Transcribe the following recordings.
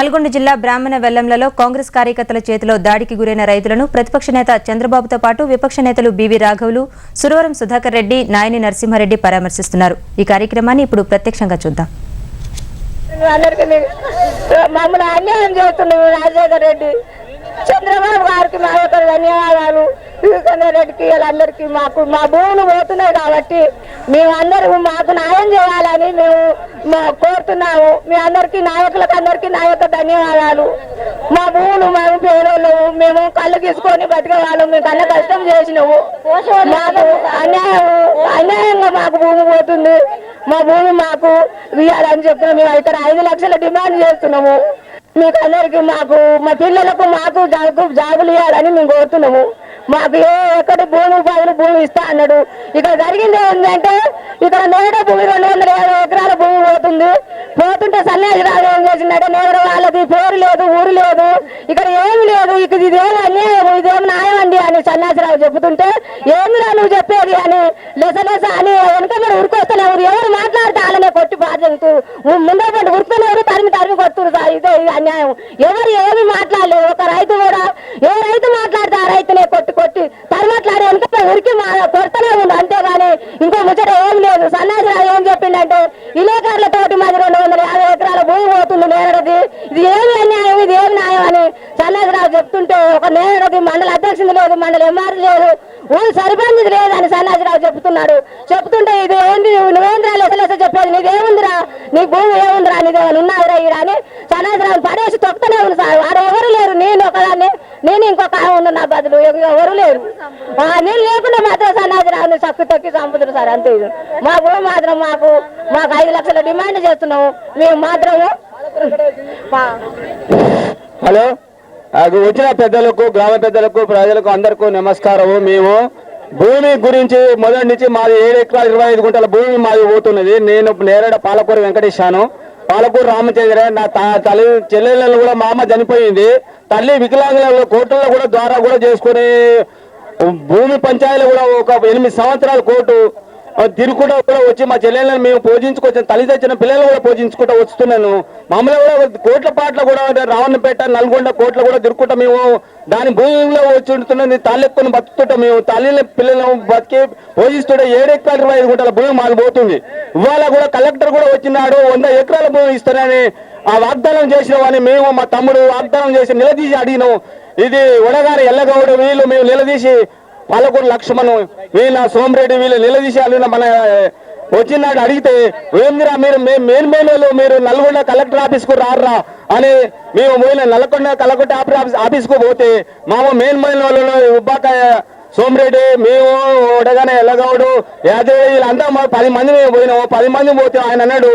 నల్గొండ జిల్లా బ్రాహ్మణ వెల్లంలలో కాంగ్రెస్ కార్యకర్తల చేతిలో దాడికి గురైన రైతులను ప్రతిపక్ష నేత చంద్రబాబుతో పాటు విపక్ష నేతలు బీవీ రాఘవులు, సురవరం సుధాకర్ రెడ్డి, నాయని నరసింహారెడ్డి పరామర్శిస్తున్నారు. ఈ కార్యక్రమాన్ని ఇప్పుడు ప్రత్యక్షంగా చూద్దాం. చంద్రబాబు గారికి మా యొక్క ధన్యవాదాలు. వివేకానంద రెడ్డికి వీళ్ళందరికీ మాకు మా భూములు పోతున్నాయి కాబట్టి మేమందరూ మాకు న్యాయం చేయాలని మేము కోరుతున్నాము. మీ అందరికీ నాయకులకు అందరికీ నా యొక్క ధన్యవాదాలు. మా భూములు మేము పేదోళ్ళు, మేము కళ్ళు తీసుకొని బతికే వాళ్ళు, మేము కళ్ళ కష్టం చేసినాము. మాకు అన్యాయంగా మాకు భూమి పోతుంది. మా భూమి మాకు ఇవ్వాలని చెప్తున్నాం. మేము ఇక్కడ 5 లక్షల డిమాండ్ చేస్తున్నాము. మీకు అందరికి మాకు మా పిల్లలకు మాకు జాబులు ఇవ్వాలని మేము కోరుతున్నాము. మాకు ఎక్కడ భూమి ఇస్తా అన్నాడు. ఇక్కడ జరిగింది ఏంటంటే ఇక్కడ నేడ భూమి 250 ఎకరాల భూమి పోతుంటే సన్యాసి రాజు ఏం చేసిందంటే నేడ వాళ్ళది పేరు లేదు, ఊరు లేదు, ఇక్కడ ఏమి లేదు, ఇక్కడ ఇదేమి అన్యాయం, ఇదేమి న్యాయం అండి అని సన్యాసిరావు చెబుతుంటే ఏమిరా నువ్వు చెప్పేది అని లెస అని వెనకబడి ఉరికొస్తలేరు. ఎవరు మాట్లాడితే వాళ్ళనే కొట్టి బాధ్యత ముందే పడి ఉరుకుతున్నారు, తరిమి కొడుతున్నారు. సార్ ఇదే అన్యాయం. ఎవరు ఏమి మాట్లాడలేదు. ఒక రైతు కూడా ఏ రైతు మాట్లాడితే ఆ రైతునే కొట్టి తరిమాట్లాడి వెనక ఉరికి కొడతనే ఉంది. అంతేగాని ఇంకో ముచ్చట ఏం లేదు. సన్యాసిరావు ఏం చెప్పిండంటే విలేకరులతోటి మాది 250 ఎకరాల భూమి పోతుంది నేరడది, ఇది ఏమి అన్యాయం, ఇది ఏమి న్యాయం అని సన్యాసిరావు చెప్తుంటే ఒక నేరడది మండల అధ్యక్షుడు లేదు, మండల ఎంఆర్ లేదు, ఊరు సరిపంది లేదని సన్యాసిరావు చెప్తుంటే ఇది ఏంటి నువ్వేంద్రా లెసలేస చెప్పేది, నీదేముందిరా, నీ భూమి ఏముందిరా, నీదేమైనా ఉన్నావురా ఈడ అని సన్యాసిరావు పడేసి తొక్కుతూనే ఉంది. సార్ వాడు ఎవరు లేరు, నేను ఒకదాన్ని, నేను ఇంకొక ఉంది నా బదులు, ఎవరు లేరు. నేను లేకుండా మాత్రం సన్యాసిరావుని చక్కు తొక్కి చంపుతున్నారు సార్. అంతే. మా భూమి మాత్రం మాకు 5 లక్షల డిమాండ్ చేస్తున్నాము. మేము మాత్రము హలో వచ్చిన పెద్దలకు, గ్రామ పెద్దలకు, ప్రజలకు అందరికీ నమస్కారము. మేము భూమి గురించి మొదటి నుంచి మాది 7 ఎకరాల 25 గుంటల భూమి మాది పోతున్నది. నేను నేరేడ పాలకూరు వెంకటేశాను, పాలకూరు రామచంద్ర. నా తల్లి చెల్లెళ్ళను కూడా మా అమ్మ చనిపోయింది. తల్లి వికలాంగుల కోర్టులో కూడా ద్వారా కూడా చేసుకుని భూమి పంచాయతీలో కూడా ఒక 8 సంవత్సరాల కోర్టు తిరుగుకుంటూ కూడా వచ్చి మా చెల్లెళ్ళని మేము పోషించుకొచ్చాను. తల్లి తెచ్చిన పిల్లలు కూడా పోషించుకుంటూ వస్తున్నాను. మామూలుగా కూడా కోట్ల పాటలు కూడా రావణపేట, నల్గొండ కోట్ల కూడా తిరుగుకుంటా మేము దాని భూమిలో వచ్చి ఉంటున్నది. తాళ్ళెక్కుని బతుకుతుంటాం. మేము తల్లి పిల్లలను బతికి పోషిస్తుంటే 7 ఎకరాల 25 గుంటల భూమి మాకు పోతుంది. ఇవాళ కూడా కలెక్టర్ కూడా వచ్చినాడు, 100 ఎకరాల భూమి ఇస్తానని ఆ వాగ్దానం చేసిన వాడిని మేము మా తమ్ముడు వాగ్దానం చేసి నిలదీసి అడిగినాం. ఇది వడగారి ఎల్లగౌడు వీళ్ళు మేము నిలదీసి పాలకూరు లక్ష్మణ్ వీళ్ళ సోమరెడ్డి వీళ్ళు నిలదీసి మన వచ్చినాడు అడిగితే ఏందిరా మీరు మేలు మీరు నల్గొండ కలెక్టర్ ఆఫీస్కు రారా అని మేము పోయిన నల్గొండ కలెక్టర్ ఆఫీస్కు పోతే మెయిన్ వాళ్ళు ఉబ్బాక సోమరెడ్డి, మేము వడగానే ఎల్లగౌడు, యాదవ్ వీళ్ళంతా 10 మంది మేము పోయినాము. 10 మంది పోతే ఆయన అన్నాడు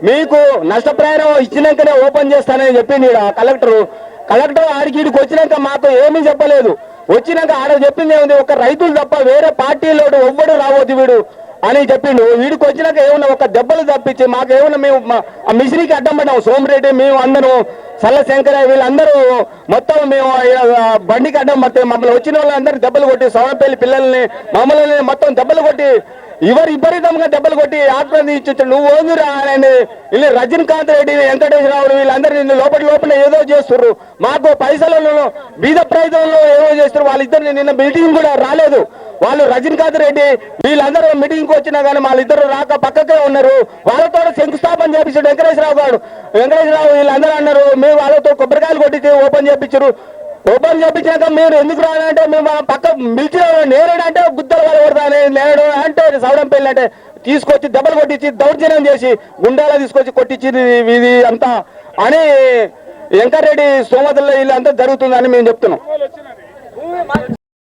మీకు నష్టప్రాయం ఇచ్చినాకనే ఓపెన్ చేస్తానని చెప్పింది కలెక్టర్ ఆడికి వచ్చినాక మాకు ఏమీ చెప్పలేదు. వచ్చినాక ఆడ చెప్పింది ఏముంది, ఒక రైతులు తప్ప వేరే పార్టీలో ఎవ్వడు రావద్దు వీడు అని చెప్పిండు. వీడికి వచ్చినాక ఏమన్నా ఒక దెబ్బలు తప్పించి మాకేమన్నా మేము ఆ మిషనీకి అడ్డం పడ్డాము. సోమరెడ్డి మేము అందరూ సల్ల శంకర వీళ్ళందరూ మొత్తం మేము బండికి అడ్డం పడితే మమ్మల్ని వచ్చిన వాళ్ళందరూ దెబ్బలు కొట్టి సోమపల్లి పిల్లల్ని మమ్మల్ని మొత్తం దెబ్బలు కొట్టి విపరీతంగా దెబ్బలు కొట్టి ఆత్మహత్య నువ్వు ఓదురా అని వీళ్ళు రజనీకాంత్ రెడ్డి, వెంకటేశ్వరరావు వీళ్ళందరూ లోపల ఏదో చేస్తున్నారు. మాకు పైసలలో బీద ప్రయత్నంలో ఏదో చేస్తారు. వాళ్ళిద్దరు నిన్న మీటింగ్ కూడా రాలేదు. వాళ్ళు రజనీకాంత్ రెడ్డి వీళ్ళందరూ మీటింగ్కి వచ్చినా కానీ వాళ్ళిద్దరు రాక పక్కకే ఉన్నారు. వాళ్ళతో శంకుస్థాపన చేపించాడు వెంకటేశ్వరరావు వీళ్ళందరూ అన్నారు. మేము వాళ్ళతో కొబ్బరికాయలు కొట్టి ఓపెన్ చేపించాక మీరు ఎందుకు రానంటే మేము పక్క మిలిచిన నేరేడంటే గుద్దలు వాళ్ళు కొడతానే నేరడు అంటే సవడం పెళ్ళి అంటే తీసుకొచ్చి దెబ్బలు కొట్టించి దౌర్జన్యం చేసి గుండాల తీసుకొచ్చి కొట్టించి ఇది అంతా అని వెంకటరెడ్డి సోమతల్లో వీళ్ళంతా జరుగుతుందని మేము చెప్తున్నాం.